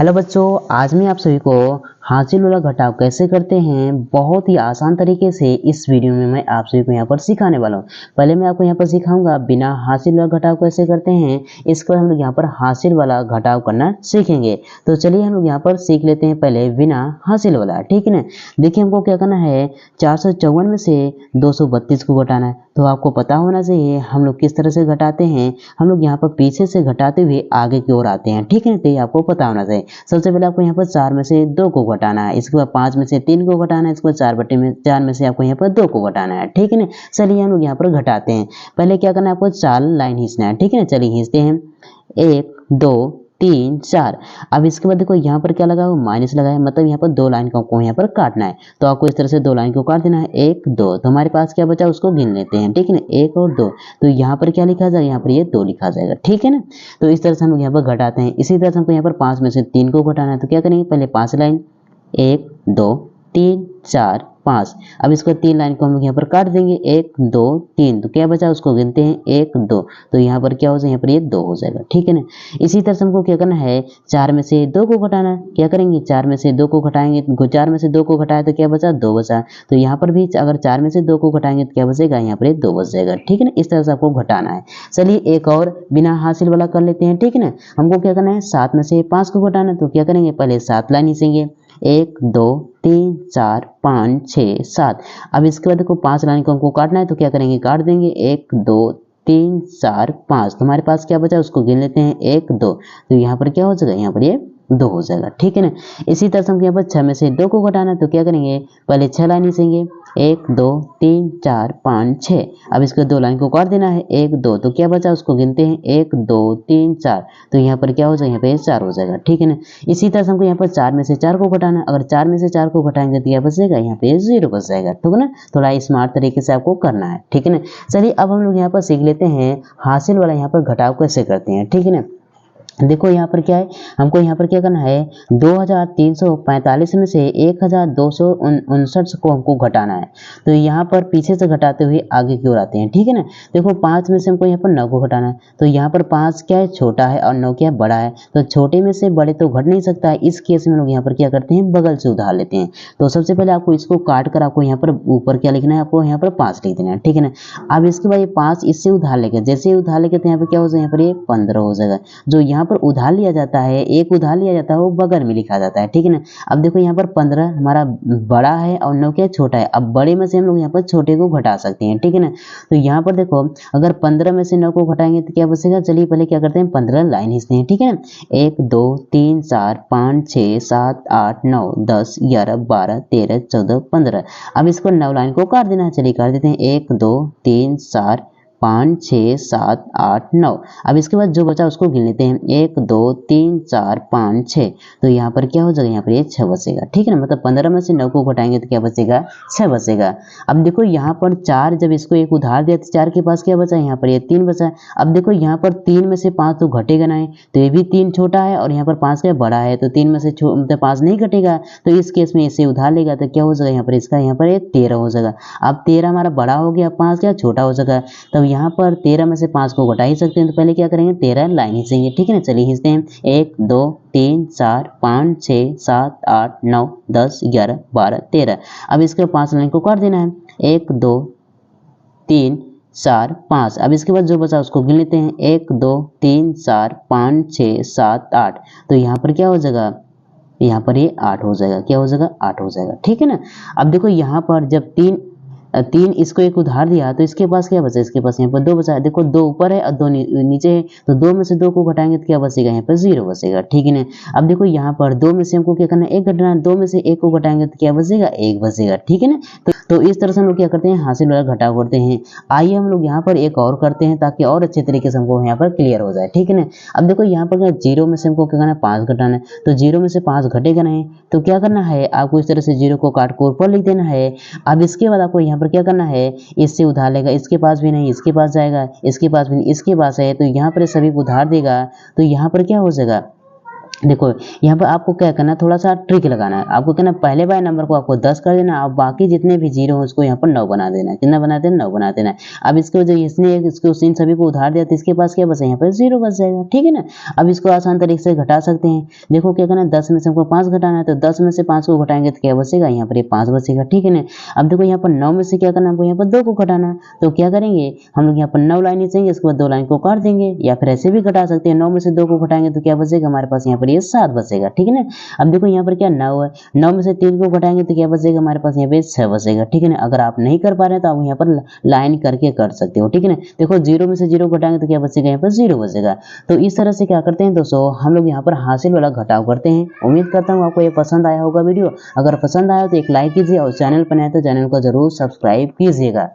Hello बच्चों, आज मैं आप सभी को हासिल वाला घटाव कैसे करते हैं बहुत ही आसान तरीके से इस वीडियो में मैं आप सभी को यहाँ पर सिखाने वाला हूँ। पहले मैं आपको यहाँ पर सिखाऊंगा बिना हासिल वाला घटाव कैसे करते हैं, इसके बाद हम लोग यहाँ पर हासिल वाला घटाव करना सीखेंगे। तो चलिए हम लोग यहाँ पर सीख लेते हैं पहले बिना हासिल वाला, ठीक है ना। देखिए हमको क्या करना है, 454 में से 232 को घटाना है। तो आपको पता होना चाहिए हम लोग किस तरह से घटाते हैं। हम लोग यहाँ पर पीछे से घटाते हुए आगे की ओर आते हैं, ठीक है ना। तो ये आपको पता होना चाहिए। सबसे पहले आपको यहाँ पर 4 में से 2 को घटाना है, इसके बाद 5 में से 3 को घटाना है, इसके बाद 4 में से आपको यहाँ पर 2 को घटाना है, ठीक है ना। चलिए हम लोग यहाँ पर घटाते हैं। पहले क्या करना है, आपको 4 लाइन खींचना है, ठीक है ना। चलिए खींचते हैं, 1 2 3 4। अब इसके बाद देखो यहाँ पर क्या लगा हुआ, माइनस लगा है, मतलब यहाँ पर 2 लाइन को आपको यहाँ पर काटना है। तो आपको इस तरह से 2 लाइन को काट देना है, 1 2। तो हमारे पास क्या बचा उसको गिन लेते हैं, ठीक है ना, 1 और 2। तो यहाँ पर क्या लिखा जाएगा, यहाँ पर ये 2 लिखा जाएगा, ठीक है ना। तो इस तरह से हम लोग यहाँ पर घटाते हैं। इसी तरह से हमको यहाँ पर 5 में से 3 को घटाना है। तो क्या करेंगे, पहले 5 लाइन, 1 2 3 4 5। अब इसको 3 लाइन को हम लोग यहाँ पर काट देंगे, 1 2 3। तो क्या बचा उसको गिनते हैं, 1 2। तो यहाँ पर क्या हो जाएगा, यहाँ पर ये 2 हो जाएगा, ठीक है ना। इसी तरह से हमको क्या करना है, 4 में से 2 को घटाना है। क्या करेंगे, 4 में से 2 को घटाएंगे, तो 4 में से 2 को घटाए तो क्या बचा, 2 बचा। तो यहाँ पर भी अगर 4 में से 2 को घटाएंगे तो क्या बचेगा, यहाँ पर 2 बच जाएगा, ठीक है ना। इस तरह से आपको घटाना है। चलिए एक और बिना हासिल वाला कर लेते हैं, ठीक है ना। हमको क्या करना है, 7 में से 5 को घटाना है। तो क्या करेंगे, पहले 7 लाइन खींचेंगे, 1 2 3 4 5 6 7। अब इसके बाद देखो 5 लाइन को हमको काटना है। तो क्या करेंगे, काट देंगे, 1 2 3 4 5। तो हमारे पास क्या बचा उसको गिन लेते हैं, 1 2। तो यहाँ पर क्या हो जाएगा, यहाँ पर ये 2 हो जाएगा, ठीक है ना। इसी तरह से हम यहाँ पर 6 में से 2 को घटाना है। तो क्या करेंगे, पहले 6 लाइन खींचेंगे, 1 2 3 4 5 6। अब इसको 2 लाइन को काट देना है, 1 2। तो क्या बचा उसको गिनते हैं, 1 2 3 4। तो यहाँ पर क्या हो जाएगा, यहाँ पे 4 हो जाएगा, ठीक है ना। इसी तरह से हमको यहाँ पर 4 में से 4 को घटाना है। अगर 4 में से 4 को घटाएंगे तो क्या बचेगा, यहाँ पे 0 बच जाएगा, ठीक है ना। थोड़ा स्मार्ट तरीके से आपको करना है, ठीक है ना। चलिए अब हम लोग यहाँ पर सीख लेते हैं हासिल वाला यहाँ पर घटाव कैसे करते हैं, ठीक है ना। देखो यहाँ पर क्या है, हमको यहाँ पर क्या करना है, 2345 में से 1259 को हमको घटाना है। तो यहाँ पर पीछे से घटाते हुए आगे की ओर आते हैं, ठीक है ना। देखो 5 में से हमको यहाँ पर 9 को घटाना है। तो यहाँ पर 5 क्या है, छोटा है, और 9 क्या है, बड़ा है। तो छोटे में से बड़े तो घट नहीं सकता है। इस केस में लोग यहाँ पर क्या करते हैं, बगल से उधार लेते हैं। तो सबसे पहले आपको इसको काट कर आपको यहाँ पर ऊपर क्या लिखना है, आपको यहाँ पर 5 लिख देना है, ठीक है ना। अब इसके बाद ये 5 इससे उधार लेके, जैसे ही उधार लेके तो यहाँ पर क्या हो जाएगा, यहाँ पर ये 15 हो जाएगा। जो यहाँ पर उधार लिया जाता है, एक उधार लिया जाता है, वो बगल में लिखा जाता है, ठीक है ना। अब देखो यहाँ पर 15 हमारा बड़ा है और 9 क्या छोटा है। अब बड़े में से हम लोग यहाँ पर छोटे को घटा सकते हैं, ठीक है ना। तो यहाँ पर देखो अगर 15 में से 9 को घटाएंगे तो क्या बचेगा। चलिए पहले क्या करते हैं, 15 लाइन खींचते हैं, ठीक है ना। 1 2 3 4 5 6 7 8 9 10 11 12 13 14 15। अब इसको 9 लाइन को काट देना है। चलिए काट देते हैं, 1 2 3 4 5 6 7 8 9। अब इसके बाद जो बचा उसको गिन लेते हैं, 1 2 3 4 5 6। तो यहाँ पर क्या हो जाएगा, यहाँ पर ये 6 बचेगा, ठीक है ना। मतलब 15 में से 9 को घटाएंगे तो क्या बचेगा, 6 बचेगा। अब देखो यहाँ पर 4, जब इसको एक उधार दिया तो 4 के पास क्या बचा, यहाँ पर ये 3 बचा। अब देखो यहाँ पर 3 में से 5 तो घटेगा नहीं, तो ये भी 3 छोटा है और यहाँ पर 5 क्या बड़ा है। तो 3 में से मतलब 5 नहीं घटेगा। तो इस केस में इसे उधार लेगा तो क्या हो जाएगा, यहाँ पर इसका यहाँ पर 13 हो जाएगा। अब 13 हमारा बड़ा हो गया, 5 क्या छोटा हो जाएगा। तब यहाँ पर 13 में से 5 को घटा ही सकते हैं। तो पहले क्या करेंगे, 13 लाइन खींचेंगे, ठीक है ना। चलिए खींचते हैं, 1 2 3 4 5 6 7 8 9 10 11 12 13। अब इसके 5 लाइन को काट देना है, 1 2 3 4 5। अब इसके बाद जो बचा उसको गिन लेते हैं, 1 2 3 4 5 6 7 8। तो यहाँ पर क्या हो जाएगा, यहाँ पर ये 8 हो जाएगा। क्या हो जाएगा, 8 हो जाएगा, ठीक है ना। अब देखो यहाँ पर जब 3 इसको एक उधार दिया तो इसके पास क्या बचा, इसके पास यहाँ पर 2 बचा है। देखो 2 ऊपर है और 2 नीचे है। तो 2 में से 2 को घटाएंगे तो क्या बचेगा, यहाँ पर 0 बचेगा, ठीक है ना। अब देखो यहाँ पर 2 में से हमको क्या करना है, 1 घटाना है। 2 में से 1 को घटाएंगे तो क्या बचेगा, 1 बचेगा, ठीक है ना। तो इस तरह से हम लोग क्या करते हैं, हासिल वाला घटाव करते हैं। आइए हम लोग यहाँ पर एक और करते हैं ताकि और अच्छे तरीके से हमको यहाँ पर क्लियर हो जाए, ठीक है ना। अब देखो यहाँ पर 0 में से हमको क्या करना है, 5 घटाना है। तो 0 में से 5 घटेगा नहीं, तो क्या करना है, आपको इस तरह से 0 को काट को ऊपर लिख देना है। अब इसके बाद आपको यहाँ पर क्या करना है, इससे उधार लेगा, इसके पास भी नहीं, इसके पास जाएगा, इसके पास भी नहीं, इसके पास है। तो यहाँ पर सभी को उधार देगा। तो यहाँ पर क्या हो जाएगा, देखो यहाँ पर आपको क्या करना है, थोड़ा सा ट्रिक लगाना है। आपको क्या ना, पहले वाले नंबर को आपको 10 कर देना, अब बाकी जितने भी जीरो हैं उसको यहाँ पर 9 बना देना है। कितना बना देना? 9 बना देना है। अब इसको जो इसने इसको इन सभी को उधार दिया तो इसके पास क्या बचा? यहाँ पर 0 बच जाएगा, ठीक है ना। अब इसको आसान तरीके से घटा सकते हैं। देखो क्या करना है, 10 में से हमको 5 घटाना है, तो 10 में से 5 को घटाएंगे तो क्या बचेगा? यहाँ पर ये 5 बचेगा, ठीक है ना। अब देखो यहाँ पर 9 में से क्या करना है, हमको यहाँ पर 2 को घटाना है, तो क्या करेंगे हम लोग, यहाँ पर 9 लाइन चाहिए, इसके बाद 2 लाइन को काट देंगे, या फिर ऐसे भी घटा सकते हैं। 9 में से 2 को घटाएंगे तो क्या बचेगा हमारे पास? यहाँ पर ये 7 बचेगा, ठीक है ना। अब देखो यहाँ पर क्या 9 है, 9 में से 3 को घटाएंगे तो क्या बचेगा हमारे पास? यहाँ पे 6 बचेगा, ठीक है ना। अगर आप नहीं कर पा रहे हैं तो आप यहाँ पर लाइन करके कर सकते हो, ठीक है ना। देखो 0 में से 0 घटाएंगे तो क्या बचेगा? यहाँ पर 0 बचेगा। तो इस तरह से क्या करते हैं दोस्तों, हम लोग यहाँ पर हासिल वाला घटाव करते हैं। उम्मीद करता हूँ आपको ये पसंद आया होगा वीडियो। अगर पसंद आया तो एक लाइक कीजिए और चैनल पर नए तो चैनल को जरूर सब्सक्राइब कीजिएगा।